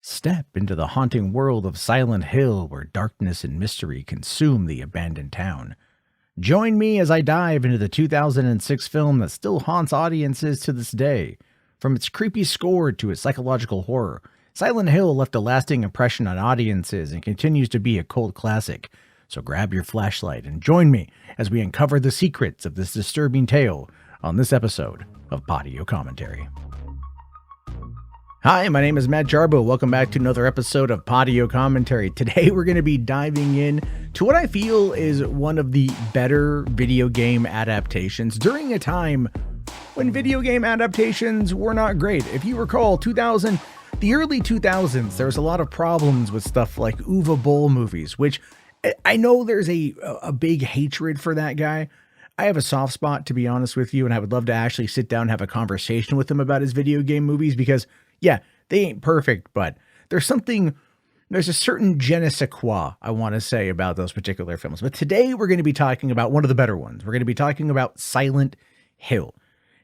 Step into the haunting world of Silent Hill, where darkness and mystery consume the abandoned town. Join me as I dive into the 2006 film that still haunts audiences to this day. From its creepy score to its psychological horror, Silent Hill left a lasting impression on audiences and continues to be a cult classic. So grab your flashlight and join me as we uncover the secrets of this disturbing tale on this episode of Patio Commentary. Hi, my name is Matt Jarbo. Welcome back to another episode of Patio Commentary. Today we're going to be diving in to what I feel is one of the better video game adaptations during a time when video game adaptations were not great. If you recall, the early 2000s, there was a lot of problems with stuff like Uwe Boll movies, which I know there's a big hatred for that guy. I have a soft spot, to be honest with you, and I would love to actually sit down and have a conversation with him about his video game movies because yeah, they ain't perfect, but there's a certain je ne sais quoi I want to say about those particular films. But today we're going to be talking about one of the better ones. We're going to be talking about Silent Hill.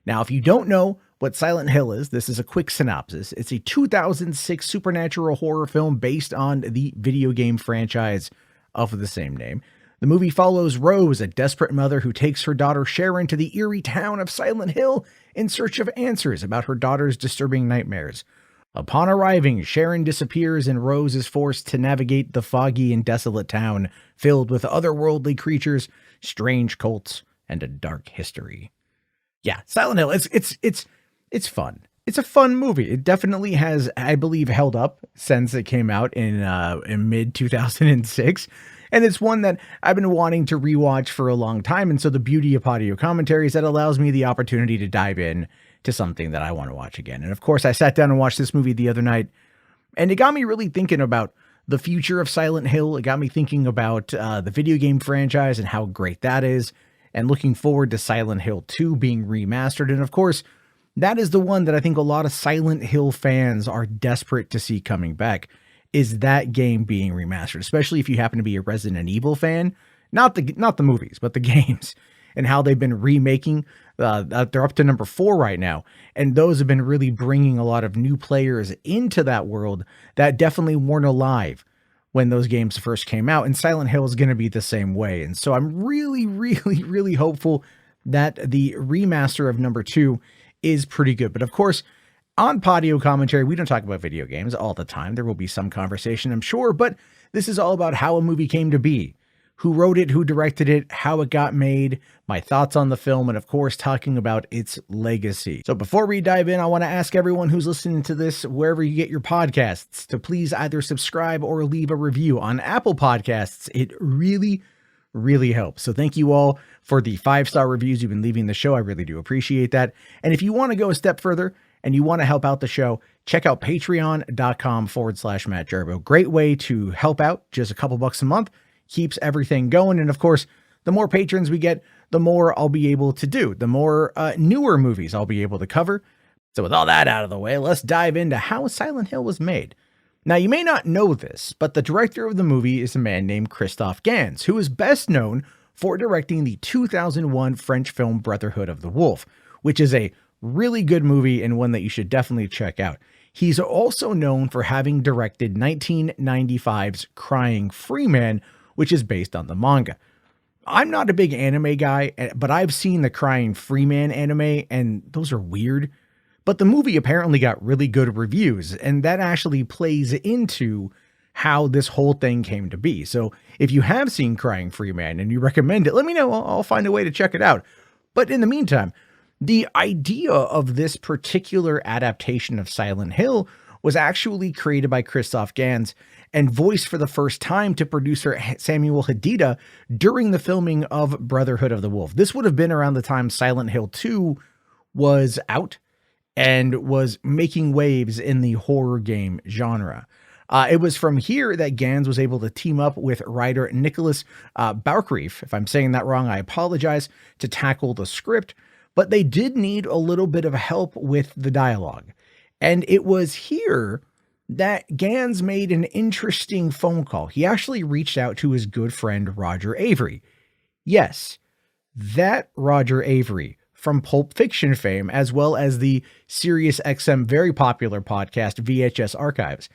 Now, if you don't know what Silent Hill is, this is a quick synopsis. It's a 2006 supernatural horror film based on the video game franchise of the same name. The movie follows Rose, a desperate mother who takes her daughter Sharon to the eerie town of Silent Hill in search of answers about her daughter's disturbing nightmares. Upon arriving, Sharon disappears and Rose is forced to navigate the foggy and desolate town filled with otherworldly creatures, strange cults, and a dark history. Yeah, Silent Hill, it's fun. It's a fun movie. It definitely has, I believe, held up since it came out in mid 2006. And it's one that I've been wanting to rewatch for a long time. And so the beauty of Patio Commentary is that allows me the opportunity to dive in to something that I want to watch again. And of course, I sat down and watched this movie the other night, and it got me really thinking about the future of Silent Hill. It got me thinking about the video game franchise and how great that is, and looking forward to Silent Hill 2 being remastered. And of course, that is the one that I think a lot of Silent Hill fans are desperate to see coming back, is that game being remastered, especially if you happen to be a Resident Evil fan, not the movies, but the games, and how they've been remaking. They're up to number 4 right now, and those have been really bringing a lot of new players into that world that definitely weren't alive when those games first came out, and Silent Hill is going to be the same way. And so I'm really, really, really hopeful that the remaster of number 2 is pretty good. But of course, on Patio Commentary, we don't talk about video games all the time. There will be some conversation, I'm sure, but this is all about how a movie came to be, who wrote it, who directed it, how it got made, my thoughts on the film, and of course, talking about its legacy. So before we dive in, I want to ask everyone who's listening to this, wherever you get your podcasts, to please either subscribe or leave a review on Apple Podcasts. It really, really helps. So thank you all for the 5-star reviews you've been leaving the show. I really do appreciate that. And if you want to go a step further and you want to help out the show, check out patreon.com/Matt Jarbo. Great way to help out. Just a couple bucks a month keeps everything going. And of course, the more patrons we get, the more I'll be able to do, the more newer movies I'll be able to cover. So with all that out of the way, let's dive into how Silent Hill was made. Now, you may not know this, but the director of the movie is a man named Christophe Gans, who is best known for directing the 2001 French film Brotherhood of the Wolf, which is a really good movie and one that you should definitely check out. He's also known for having directed 1995's Crying Freeman, which is based on the manga. I'm not a big anime guy, but I've seen the Crying Freeman anime, and those are weird. But the movie apparently got really good reviews, and that actually plays into how this whole thing came to be. So if you have seen Crying Freeman and you recommend it, let me know. I'll find a way to check it out. But in the meantime, the idea of this particular adaptation of Silent Hill was actually created by Christophe Gans and voiced for the first time to producer Samuel Hadida during the filming of Brotherhood of the Wolf. This would have been around the time Silent Hill 2 was out and was making waves in the horror game genre. It was from here that Gans was able to team up with writer Nicholas Boukrieff, if I'm saying that wrong, I apologize, to tackle the script. But they did need a little bit of help with the dialogue. And it was here that Gans made an interesting phone call. He actually reached out to his good friend, Roger Avary. Yes, that Roger Avary from Pulp Fiction fame, as well as the Sirius XM very popular podcast, VHS Archives.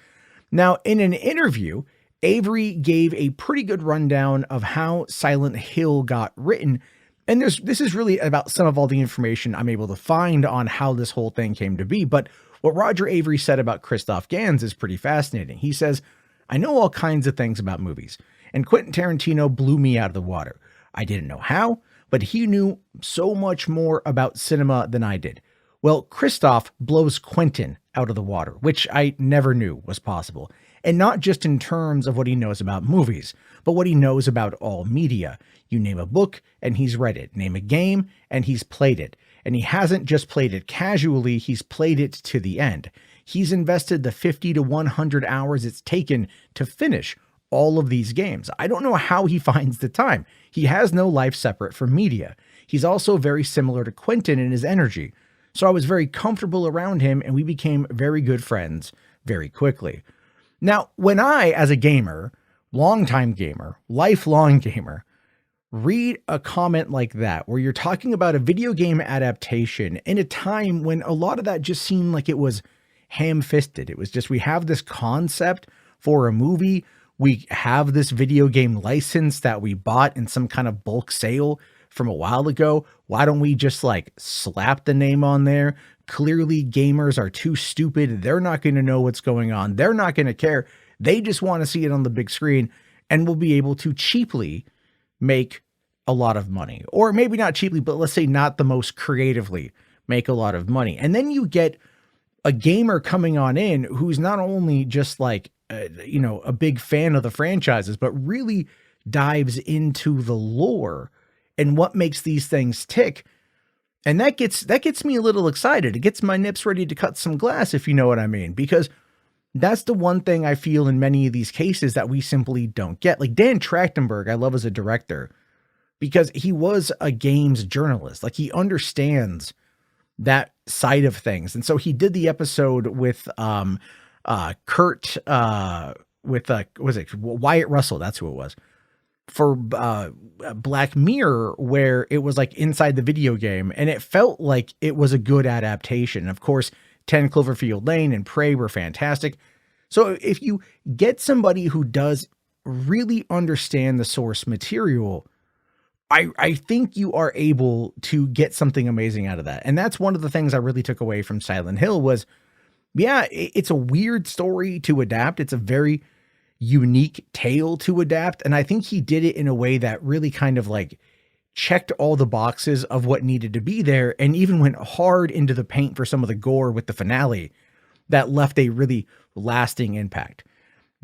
Now, in an interview, Avery gave a pretty good rundown of how Silent Hill got written. And this is really about some of all the information I'm able to find on how this whole thing came to be. But what Roger Avery said about Christoph Gans is pretty fascinating. He says, "I know all kinds of things about movies, and Quentin Tarantino blew me out of the water. I didn't know how, but he knew so much more about cinema than I did. Well, Christoph blows Quentin out of the water, which I never knew was possible. And not just in terms of what he knows about movies, but what he knows about all media. You name a book and he's read it. Name a game and he's played it. And he hasn't just played it casually, he's played it to the end. He's invested the 50 to 100 hours it's taken to finish all of these games. I don't know how he finds the time. He has no life separate from media. He's also very similar to Quentin in his energy. So I was very comfortable around him and we became very good friends very quickly." Now, when I, as a gamer, longtime gamer, lifelong gamer, read a comment like that, where you're talking about a video game adaptation in a time when a lot of that just seemed like it was ham-fisted. It was just, we have this concept for a movie. We have this video game license that we bought in some kind of bulk sale from a while ago. Why don't we just like slap the name on there? Clearly gamers are too stupid. They're not going to know what's going on. They're not going to care. They just want to see it on the big screen and will be able to cheaply make a lot of money, or maybe not cheaply, but let's say not the most creatively make a lot of money. And then you get a gamer coming on in who's not only just like, a big fan of the franchises, but really dives into the lore and what makes these things tick. And that gets me a little excited. It gets my nips ready to cut some glass, if you know what I mean, because that's the one thing I feel in many of these cases that we simply don't get. Like Dan Trachtenberg, I love as a director because he was a games journalist. Like he understands that side of things. And so he did the episode with Kurt was it Wyatt Russell? That's who it was, for Black Mirror, where it was like inside the video game and it felt like it was a good adaptation. Of course, 10 Cloverfield Lane and Prey were fantastic. So if you get somebody who does really understand the source material, I think you are able to get something amazing out of that. And that's one of the things I really took away from Silent Hill was, yeah, it's a weird story to adapt. It's a very unique tale to adapt. And I think he did it in a way that really kind of like checked all the boxes of what needed to be there, and even went hard into the paint for some of the gore with the finale that left a really lasting impact.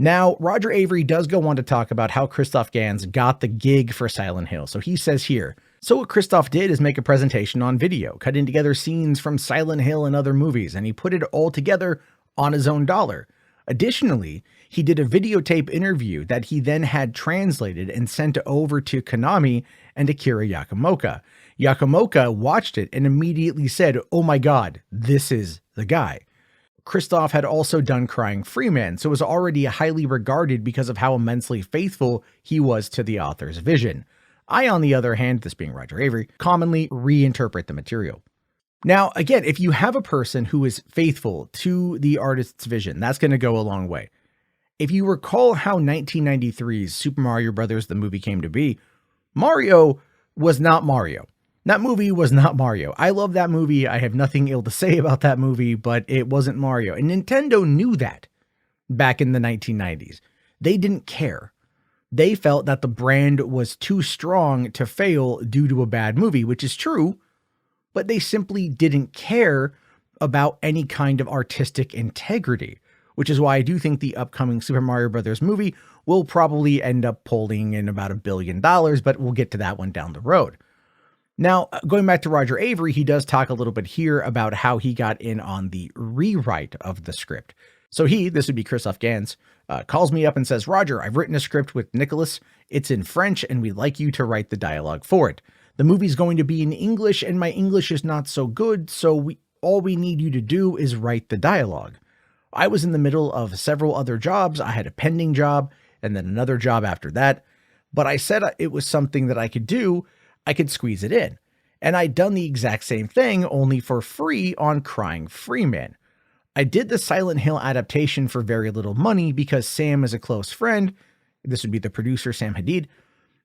Now, Roger Avery does go on to talk about how Christoph Gans got the gig for Silent Hill. So he says here, "So what Christoph did is make a presentation on video, cutting together scenes from Silent Hill and other movies, and he put it all together on his own dollar. Additionally, he did a videotape interview that he then had translated and sent over to Konami and Akira Yamaoka. Yamaoka watched it and immediately said, 'Oh my God, this is the guy.' Christoph had also done Crying Freeman, so was already highly regarded because of how immensely faithful he was to the author's vision. I, on the other hand, this being Roger Avery, commonly reinterpret the material." Now, again, if you have a person who is faithful to the artist's vision, that's going to go a long way. If you recall how 1993's Super Mario Bros. The movie came to be, Mario was not Mario. That movie was not Mario. I love that movie. I have nothing ill to say about that movie, but it wasn't Mario. And Nintendo knew that back in the 1990s. They didn't care. They felt that the brand was too strong to fail due to a bad movie, which is true, but they simply didn't care about any kind of artistic integrity, which is why I do think the upcoming Super Mario Bros. Movie will probably end up pulling in about $1 billion, but we'll get to that one down the road. Now, going back to Roger Avery, he does talk a little bit here about how he got in on the rewrite of the script. So this would be Christoph Gans, calls me up and says, "Roger, I've written a script with Nicholas. It's in French and we'd like you to write the dialogue for it. The movie's going to be in English and my English is not so good, so all we need you to do is write the dialogue." I was in the middle of several other jobs. I had a pending job and then another job after that, but I said it was something that I could do. I could squeeze it in. And I'd done the exact same thing, only for free on Crying Freeman. I did the Silent Hill adaptation for very little money because Sam is a close friend. This would be the producer, Sam Hadid,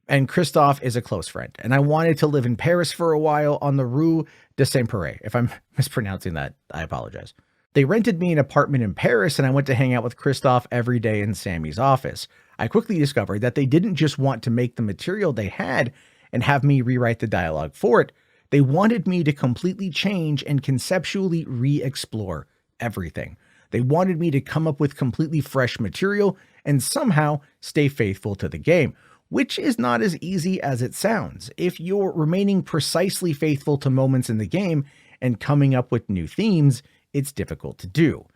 and Christophe is a close friend. And I wanted to live in Paris for a while on the Rue de Saint-Péray. If I'm mispronouncing that, I apologize. They rented me an apartment in Paris, and I went to hang out with Christophe every day in Sammy's office. I quickly discovered that they didn't just want to make the material they had and have me rewrite the dialogue for it. They wanted me to completely change and conceptually re-explore everything. They wanted me to come up with completely fresh material and somehow stay faithful to the game, which is not as easy as it sounds. If you're remaining precisely faithful to moments in the game and coming up with new themes, it's difficult to do.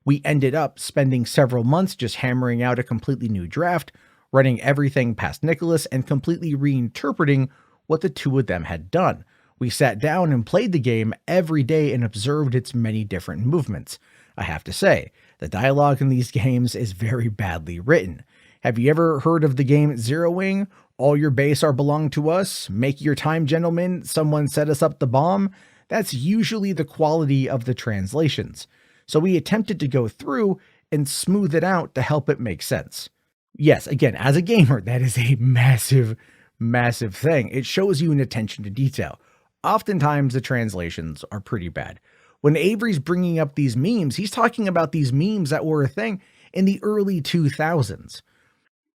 We ended up spending several months just hammering out a completely new draft, running everything past Nicholas, and completely reinterpreting what the two of them had done. We sat down and played the game every day and observed its many different movements. I have to say, the dialogue in these games is very badly written. Have you ever heard of the game Zero Wing? All your base are belong to us. Make your time, gentlemen. Someone set us up the bomb. That's usually the quality of the translations. So we attempted to go through and smooth it out to help it make sense. Yes, again, as a gamer, that is a massive, massive thing. It shows you an attention to detail. Oftentimes the translations are pretty bad. When Avery's bringing up these memes, he's talking about these memes that were a thing in the early 2000s.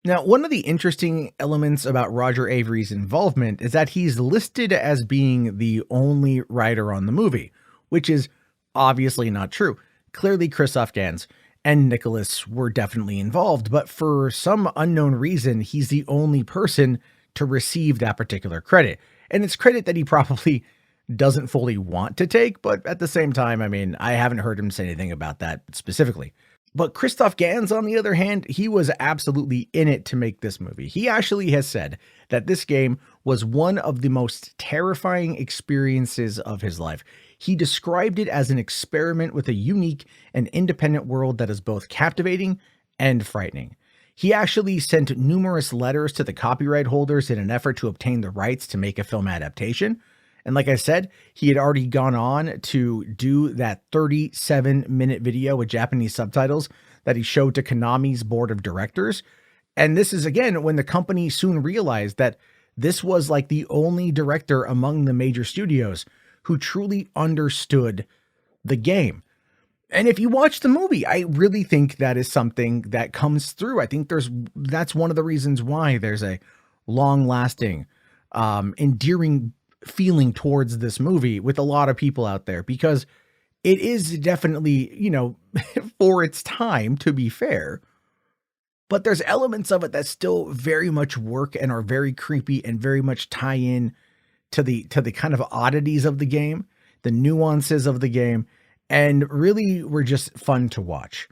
Now, one of the interesting elements about Roger Avery's involvement is that he's listed as being the only writer on the movie, which is obviously not true. Clearly, Christophe Gans and Nicholas were definitely involved, but for some unknown reason, he's the only person to receive that particular credit. And it's credit that he probably doesn't fully want to take, but at the same time, I mean, I haven't heard him say anything about that specifically. But Christophe Gans, on the other hand, he was absolutely in it to make this movie. He actually has said that this game was one of the most terrifying experiences of his life. He described it as an experiment with a unique and independent world that is both captivating and frightening. He actually sent numerous letters to the copyright holders in an effort to obtain the rights to make a film adaptation. And like I said, he had already gone on to do that 37-minute video with Japanese subtitles that he showed to Konami's board of directors. And this is, again, when the company soon realized that this was like the only director among the major studios who truly understood the game. And if you watch the movie, I really think that is something that comes through. I think that's one of the reasons why there's a long-lasting, endearing feeling towards this movie with a lot of people out there, because it is definitely, you know, for its time, to be fair, but there's elements of it that still very much work and are very creepy and very much tie in to the kind of oddities of the game, the nuances of the game, and really were just fun to watch.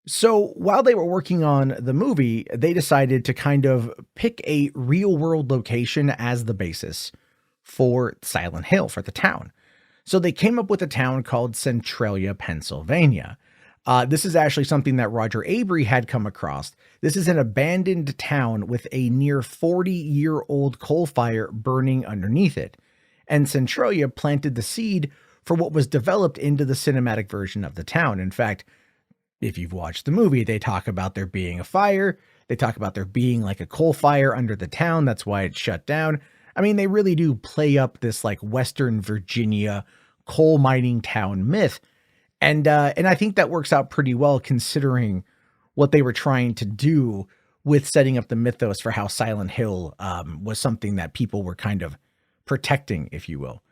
So while they were working on the movie, they decided to kind of pick a real world location as the basis for Silent Hill, for the town. So they came up with a town called Centralia, Pennsylvania. This is actually something that Roger Avary had come across. This is an abandoned town with a near 40-year-old coal fire burning underneath it. And Centralia planted the seed for what was developed into the cinematic version of the town. In fact, if you've watched the movie, they talk about there being a fire. They talk about there being like a coal fire under the town. That's why it's shut down. I mean, they really do play up this like Western Virginia coal mining town myth. And I think that works out pretty well considering what they were trying to do with setting up the mythos for how Silent Hill was something that people were kind of protecting, if you will.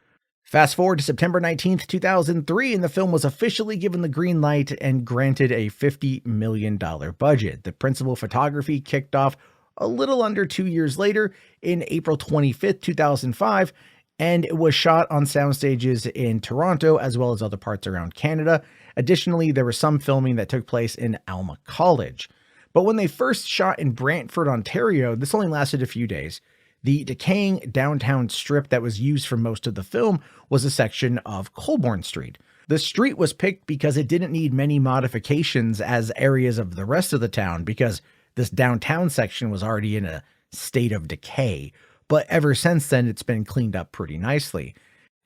Fast forward to September 19th, 2003, and the film was officially given the green light and granted a $50 million budget. The principal photography kicked off a little under 2 years later in April 25th, 2005, and it was shot on sound stages in Toronto as well as other parts around Canada. Additionally, there was some filming that took place in Alma College. But when they first shot in Brantford, Ontario, this only lasted a few days. The decaying downtown strip that was used for most of the film was a section of Colborne Street. The street was picked because it didn't need many modifications as areas of the rest of the town, because this downtown section was already in a state of decay. But ever since then, it's been cleaned up pretty nicely.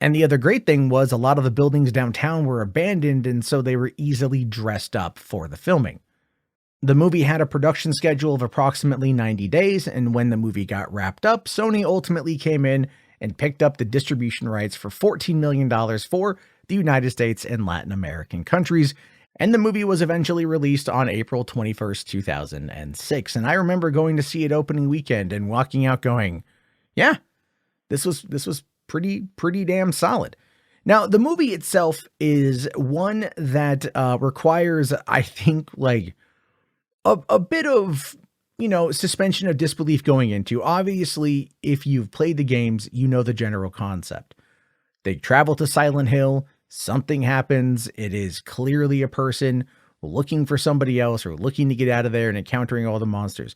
And the other great thing was a lot of the buildings downtown were abandoned, and so they were easily dressed up for the filming. The movie had a production schedule of approximately 90 days, and when the movie got wrapped up, Sony ultimately came in and picked up the distribution rights for $14 million for the United States and Latin American countries, and the movie was eventually released on April 21st, 2006. And I remember going to see it opening weekend and walking out going, yeah, this was pretty damn solid. Now, the movie itself is one that requires, I think, like a bit of, suspension of disbelief going into. Obviously, if you've played the games, you know the general concept. They travel to Silent Hill, something happens, it is clearly a person looking for somebody else or looking to get out of there and encountering all the monsters.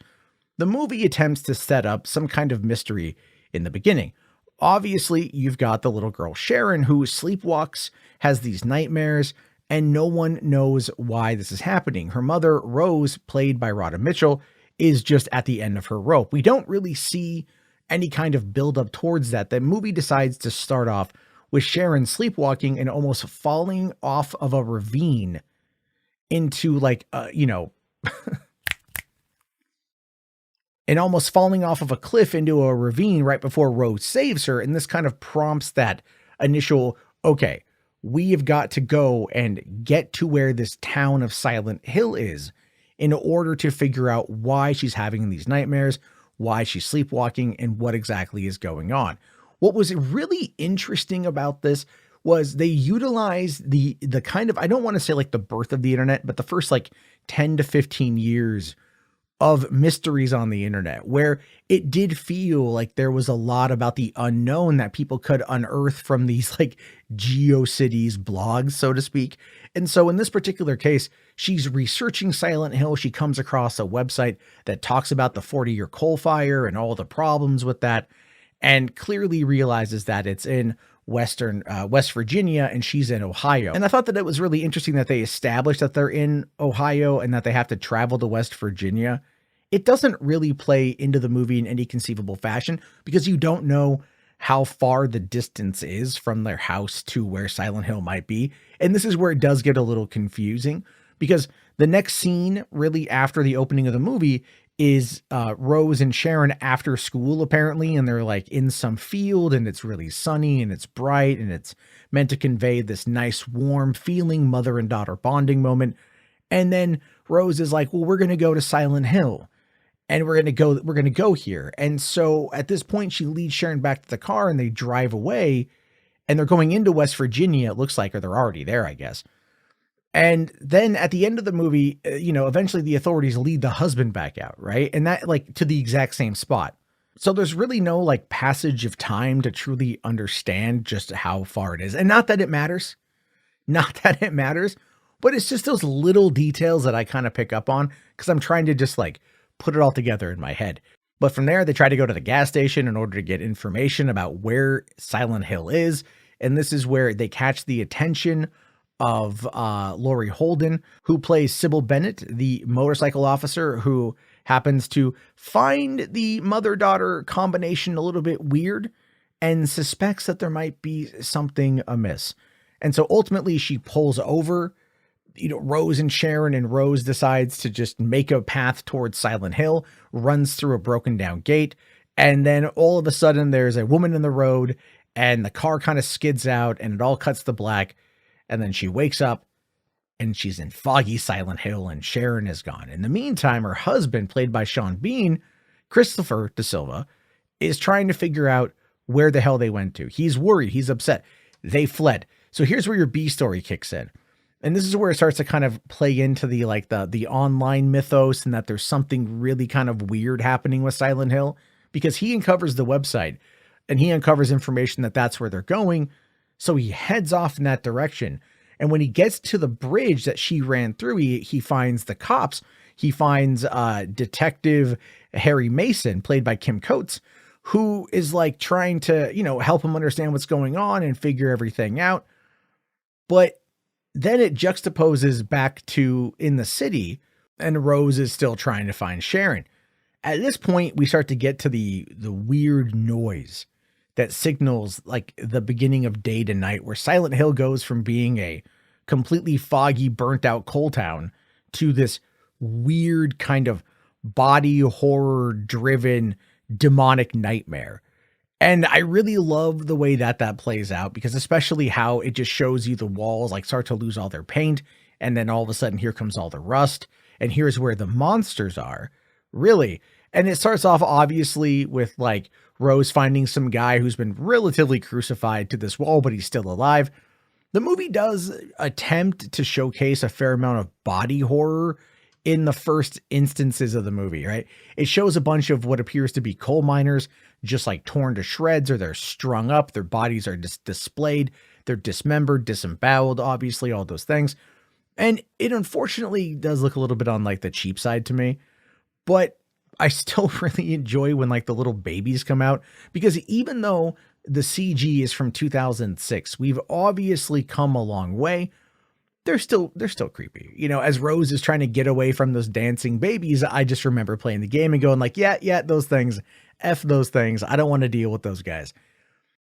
The movie attempts to set up some kind of mystery in the beginning. Obviously, you've got the little girl Sharon who sleepwalks, has these nightmares, and no one knows why this is happening. Her mother, Rose, played by Radha Mitchell, is just at the end of her rope. We don't really see any kind of build up towards that. The movie decides to start off with Sharon sleepwalking and almost falling off of a ravine into and almost falling off of a cliff into a ravine right before Rose saves her. And this kind of prompts that initial, okay, we have got to go and get to where this town of Silent Hill is in order to figure out why she's having these nightmares, why she's sleepwalking, and what exactly is going on. What was really interesting about this was they utilized the kind of, I don't want to say like the birth of the internet, but the first like 10 to 15 years of mysteries on the internet, where it did feel like there was a lot about the unknown that people could unearth from these like GeoCities blogs, so to speak. And so in this particular case, she's researching Silent Hill. She comes across a website that talks about the 40-year coal fire and all the problems with that, and clearly realizes that it's in West Virginia and she's in Ohio. And I thought that it was really interesting that they established that they're in Ohio and that they have to travel to West Virginia. It doesn't really play into the movie in any conceivable fashion because you don't know how far the distance is from their house to where Silent Hill might be. And this is where it does get a little confusing because the next scene really after the opening of the movie is Rose and Sharon after school apparently, and they're like in some field and it's really sunny and it's bright and it's meant to convey this nice warm feeling, mother and daughter bonding moment. And then Rose is like, well, we're going to go to Silent Hill and we're going to go here. And so at this point she leads Sharon back to the car and they drive away and they're going into West Virginia, it looks like, or they're already there, I guess. And then at the end of the movie, eventually the authorities lead the husband back out, right? And that like to the exact same spot. So there's really no like passage of time to truly understand just how far it is. And not that it matters, but it's just those little details that I kind of pick up on because I'm trying to just like put it all together in my head. But from there, they try to go to the gas station in order to get information about where Silent Hill is. And this is where they catch the attention of Laurie Holden, who plays Sybil Bennett, the motorcycle officer who happens to find the mother-daughter combination a little bit weird and suspects that there might be something amiss. And so ultimately she pulls over, Rose and Sharon, and Rose decides to just make a path towards Silent Hill, runs through a broken down gate. And then all of a sudden there's a woman in the road and the car kind of skids out and it all cuts to black. And then she wakes up and she's in foggy Silent Hill and Sharon is gone. In the meantime, her husband, played by Sean Bean, Christopher Da Silva, is trying to figure out where the hell they went to. He's worried. He's upset. They fled. So here's where your B story kicks in. And this is where it starts to kind of play into the online mythos and that there's something really kind of weird happening with Silent Hill because he uncovers the website and he uncovers information that that's where they're going. So he heads off in that direction. And when he gets to the bridge that she ran through, he finds the cops. He finds Detective Harry Mason, played by Kim Coates, who is like trying to, help him understand what's going on and figure everything out. But then it juxtaposes back to in the city and Rose is still trying to find Sharon. At this point, we start to get to the weird noise that signals like the beginning of day to night, where Silent Hill goes from being a completely foggy, burnt out coal town to this weird kind of body horror driven demonic nightmare. And I really love the way that that plays out, because especially how it just shows you the walls like start to lose all their paint. And then all of a sudden, here comes all the rust. And here's where the monsters are, really. And it starts off obviously with like Rose finding some guy who's been relatively crucified to this wall, but he's still alive. The movie does attempt to showcase a fair amount of body horror in the first instances of the movie, right? It shows a bunch of what appears to be coal miners just like torn to shreds, or they're strung up. Their bodies are just displayed. They're dismembered, disemboweled, obviously, all those things. And it unfortunately does look a little bit on like the cheap side to me, but I still really enjoy when like the little babies come out, because even though the CG is from 2006, we've obviously come a long way. They're still creepy. You know, as Rose is trying to get away from those dancing babies, I just remember playing the game and going like, yeah, those things, F those things. I don't want to deal with those guys.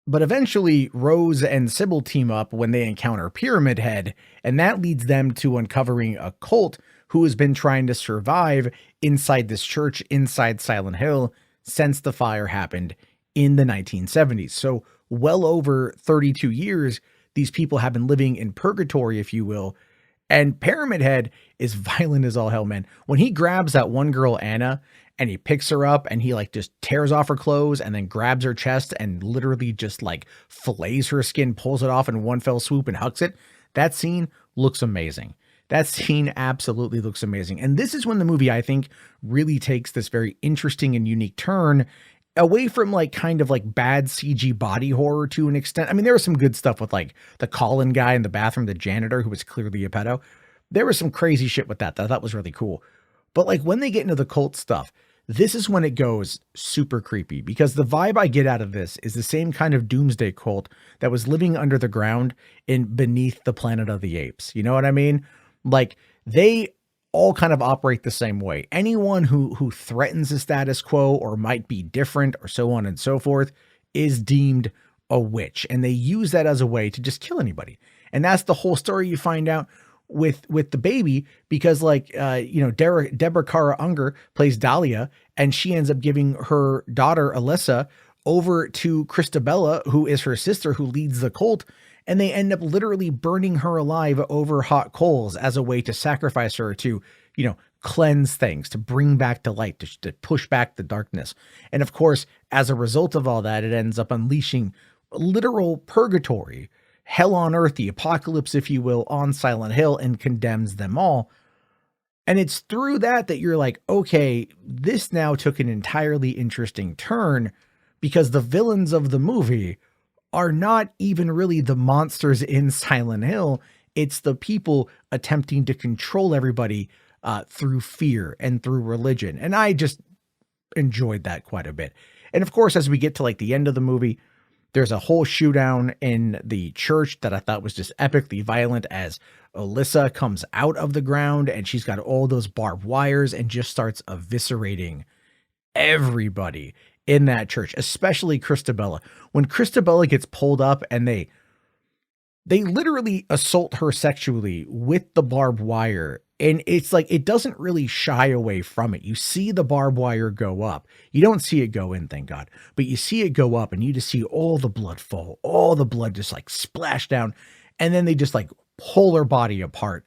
But eventually Rose and Sybil team up when they encounter Pyramid Head, and that leads them to uncovering a cult who has been trying to survive inside this church, inside Silent Hill, since the fire happened in the 1970s. So well over 32 years, these people have been living in purgatory, if you will. And Pyramid Head is violent as all hell, man. When he grabs that one girl, Anna, and he picks her up and he like just tears off her clothes and then grabs her chest and literally just like fillets her skin, pulls it off in one fell swoop and hucks it. That scene looks amazing. That scene absolutely looks amazing. And this is when the movie, I think, really takes this very interesting and unique turn away from like kind of like bad CG body horror to an extent. I mean, there was some good stuff with like the Colin guy in the bathroom, the janitor who was clearly a pedo. There was some crazy shit with that was really cool. But like when they get into the cult stuff, this is when it goes super creepy, because the vibe I get out of this is the same kind of doomsday cult that was living under the ground in beneath the Planet of the Apes. You know what I mean? Like they all kind of operate the same way. Anyone who threatens the status quo or might be different or so on and so forth is deemed a witch. And they use that as a way to just kill anybody. And that's the whole story you find out with the baby, because like, Deborah Kara Unger plays Dahlia, and she ends up giving her daughter, Alyssa, over to Christabella, who is her sister, who leads the cult. And they end up literally burning her alive over hot coals as a way to sacrifice her to, cleanse things, to bring back the light, to push back the darkness. And of course, as a result of all that, it ends up unleashing literal purgatory, hell on earth, the apocalypse, if you will, on Silent Hill, and condemns them all. And it's through that you're like, okay, this now took an entirely interesting turn, because the villains of the movie are not even really the monsters in Silent Hill. It's the people attempting to control everybody through fear and through religion. And I just enjoyed that quite a bit. And of course, as we get to like the end of the movie, there's a whole showdown in the church that I thought was just epically violent, as Alyssa comes out of the ground and she's got all those barbed wires and just starts eviscerating everybody in that church, especially Christabella. When Christabella gets pulled up and they literally assault her sexually with the barbed wire. And it's like, it doesn't really shy away from it. You see the barbed wire go up. You don't see it go in, thank God, but you see it go up and you just see all the blood fall, all the blood just like splash down. And then they just like pull her body apart.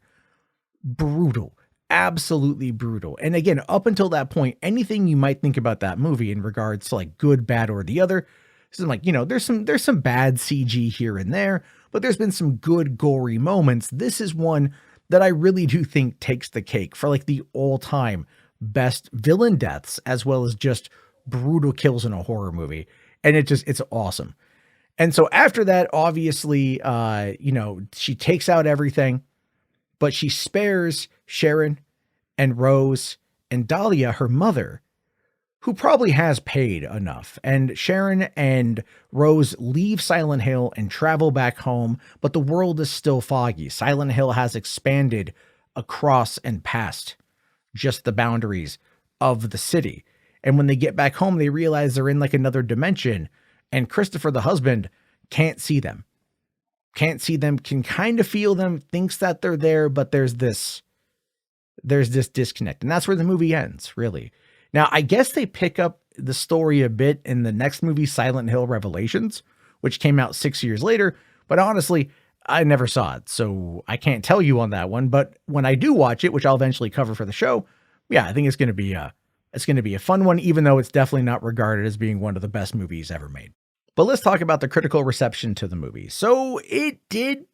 Brutal. Absolutely brutal. And again, up until that point, anything you might think about that movie in regards to like good, bad, or the other, this is like, there's some bad CG here and there, but there's been some good gory moments. This is one that I really do think takes the cake for like the all-time best villain deaths, as well as just brutal kills in a horror movie. And it's awesome. And so after that, obviously, she takes out everything, but she spares Sharon and Rose and Dahlia, her mother, who probably has paid enough. And Sharon and Rose leave Silent Hill and travel back home, but the world is still foggy. Silent Hill has expanded across and past just the boundaries of the city. And when they get back home, they realize they're in like another dimension. And Christopher, the husband, can't see them. Can't see them, can kind of feel them, thinks that they're there, but there's this disconnect. And that's where the movie ends, really. Now, I guess they pick up the story a bit in the next movie, Silent Hill Revelations, which came out 6 years later. But honestly, I never saw it, so I can't tell you on that one. But when I do watch it, which I'll eventually cover for the show, yeah, I think it's going to be a fun one, even though it's definitely not regarded as being one of the best movies ever made. But let's talk about the critical reception to the movie. So it did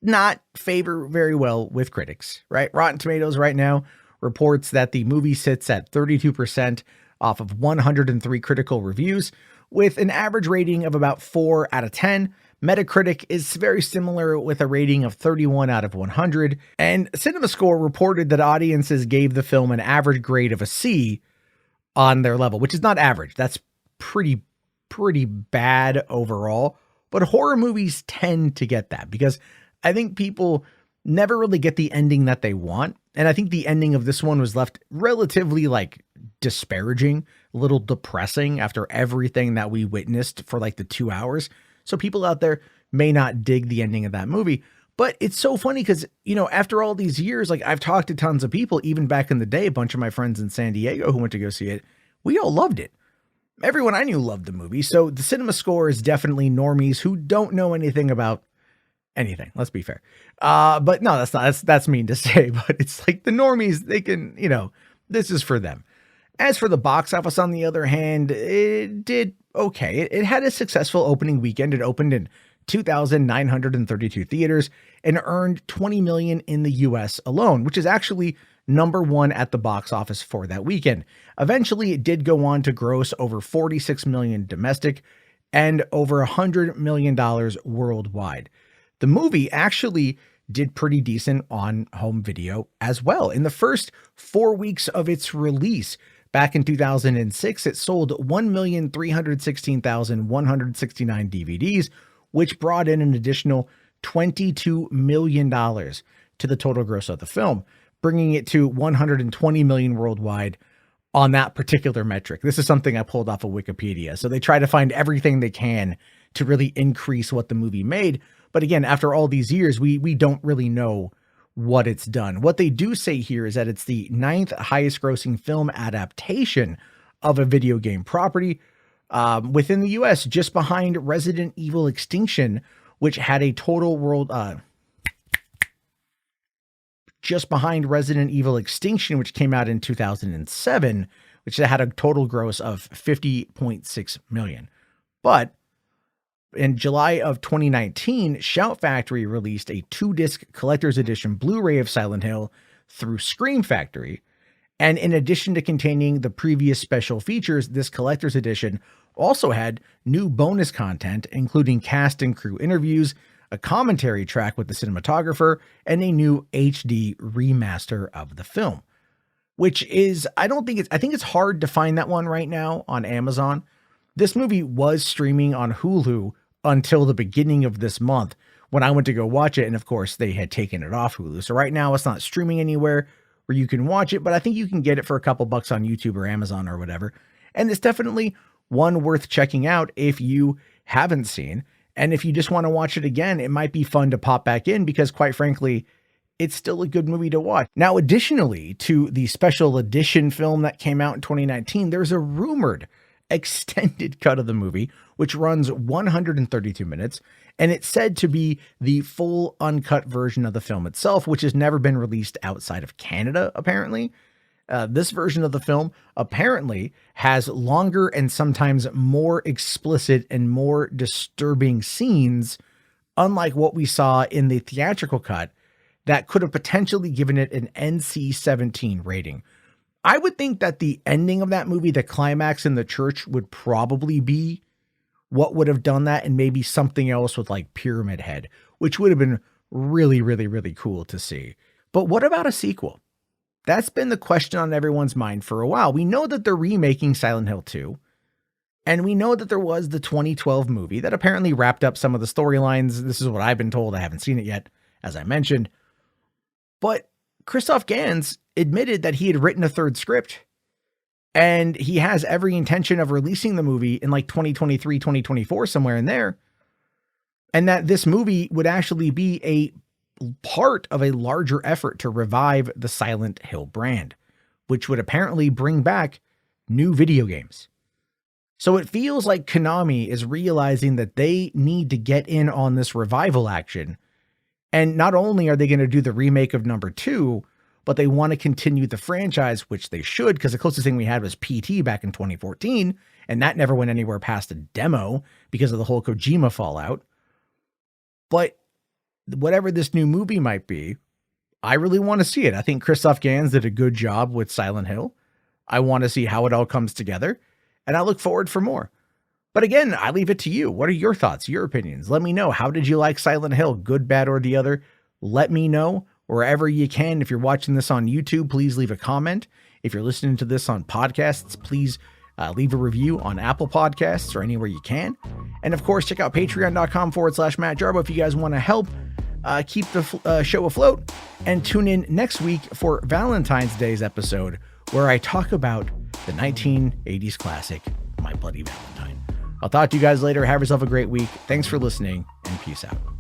not favor very well with critics, right? Rotten Tomatoes right now reports that the movie sits at 32% off of 103 critical reviews, with an average rating of about 4 out of 10. Metacritic is very similar with a rating of 31 out of 100. And CinemaScore reported that audiences gave the film an average grade of a C on their level, which is not average. That's pretty bad overall. But horror movies tend to get that because I think people never really get the ending that they want. And I think the ending of this one was left relatively disparaging, a little depressing after everything that we witnessed for the 2 hours. So people out there may not dig the ending of that movie. But it's so funny because, after all these years, I've talked to tons of people, even back in the day, a bunch of my friends in San Diego who went to go see it. We all loved it. Everyone I knew loved the movie. So the CinemaScore is definitely normies who don't know anything about anything. Let's be fair. But no, that's mean to say, but it's the normies, they can, this is for them. As for the box office, on the other hand, it did okay. It had a successful opening weekend. It opened in 2,932 theaters and earned $20 million in the US alone, which is actually number one at the box office for that weekend. Eventually, it did go on to gross over $46 million domestic and over $100 million worldwide. The movie actually did pretty decent on home video as well. In the first 4 weeks of its release, back in 2006, it sold 1,316,169 DVDs, which brought in an additional $22 million to the total gross of the film, bringing it to $120 million worldwide on that particular metric. This is something I pulled off of Wikipedia. So they try to find everything they can to really increase what the movie made. But again, after all these years, we don't really know what it's done. What they do say here is that it's the 9th highest grossing film adaptation of a video game property within the US, just behind Resident Evil Extinction, which had a total just behind Resident Evil Extinction, which came out in 2007, which had a total gross of $50.6 million. But in July of 2019, Shout Factory released a 2-disc collector's edition Blu-ray of Silent Hill through Scream Factory. And in addition to containing the previous special features, this collector's edition also had new bonus content, including cast and crew interviews, a commentary track with the cinematographer, and a new HD remaster of the film. Which is, I think it's hard to find that one right now on Amazon. This movie was streaming on Hulu until the beginning of this month when I went to go watch it. And of course, they had taken it off Hulu. So right now it's not streaming anywhere where you can watch it, but I think you can get it for a couple bucks on YouTube or Amazon or whatever. And it's definitely one worth checking out if you haven't seen. And if you just want to watch it again, it might be fun to pop back in because, quite frankly, it's still a good movie to watch. Now, additionally to the special edition film that came out in 2019, there's a rumored extended cut of the movie, which runs 132 minutes, and it's said to be the full uncut version of the film itself, which has never been released outside of Canada, apparently. This version of the film apparently has longer and sometimes more explicit and more disturbing scenes, unlike what we saw in the theatrical cut, that could have potentially given it an NC-17 rating. I would think that the ending of that movie, the climax in the church, would probably be what would have done that, and maybe something else with Pyramid Head, which would have been really, really, really cool to see. But what about a sequel? That's been the question on everyone's mind for a while. We know that they're remaking Silent Hill 2, and we know that there was the 2012 movie that apparently wrapped up some of the storylines. This is what I've been told. I haven't seen it yet, as I mentioned. But Christoph Gans admitted that he had written a third script And he has every intention of releasing the movie in like 2023, 2024, somewhere in there. And that this movie would actually be a part of a larger effort to revive the Silent Hill brand, which would apparently bring back new video games. So it feels like Konami is realizing that they need to get in on this revival action. And not only are they going to do the remake of number 2, but they want to continue the franchise, which they should, because the closest thing we had was PT back in 2014, and that never went anywhere past a demo because of the whole Kojima fallout. But whatever this new movie might be, I really want to see it. I think Christoph Gans did a good job with Silent Hill. I want to see how it all comes together, and I look forward for more. But again, I leave it to you. What are your thoughts, your opinions? Let me know. How did you like Silent Hill? Good, bad, or the other? Let me know wherever you can. If you're watching this on YouTube, please leave a comment. If you're listening to this on podcasts, please leave a review on Apple Podcasts or anywhere you can. And of course, check out patreon.com/Matt Jarbo if you guys want to help keep the show afloat. And tune in next week for Valentine's Day's episode, where I talk about the 1980s classic, My Bloody Valentine. I'll talk to you guys later. Have yourself a great week. Thanks for listening, and peace out.